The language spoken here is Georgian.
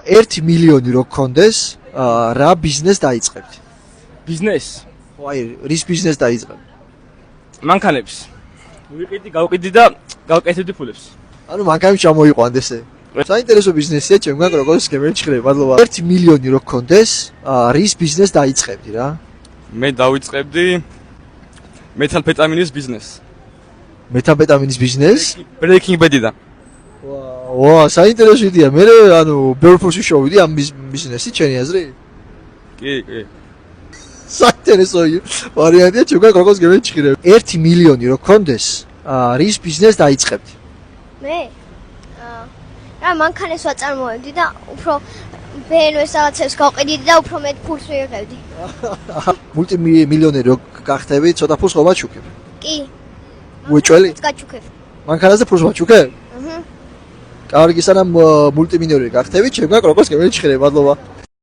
1 მილიონი რო გქონდეს, რა ბიზნეს დაიწყებთ? ბიზნეს? ხო, აი, რის ბიზნეს დაიწყებ? მანქანებს. ვიყიდი, გავყიდი და გავკეთებდი ფულებს. ანუ მანქანებს ჩამოიყვანთ ესე. საინტერესო ბიზნესია, ჩემგან როგორც გემერჩხრე, მადლობა. 1 მილიონი რო გქონდეს, რის ბიზნეს დაიწყებდი რა? მე დავიწყებდი მეთალფეტამინის ბიზნესს. მეთამფეტამინის ბიზნეს? Breaking Bad-დან. ვა, საინტერესო იდეა. მე ანუ ბევრ ფულში შევიდი ამ ბიზნესით, ჩემი აზრით? კი. საინტერესო ვარიანტია, ჩემგან როგორც გემერჩხრე. 1 მილიონი რო გქონდეს, რის ბიზნეს დაიწყებდი? მე რა მანქანებს ვაწარმოებდი და უფრო BMW-ს რაღაცებს გავყიდიდი და უფრო მეტ ფულს ვიღებდი. მულტიმილიონერი რო გახდები, ცოტა ფულს ხომ აჩუქებ? კი. უეჭველი? გაჩუქებ. მანქანაზე ფულს ვაჩუქებ? კარგი, სანამ მულტიმილიონერი გახდები, ჩემგან როგორც გემერჩხრე, მადლობა.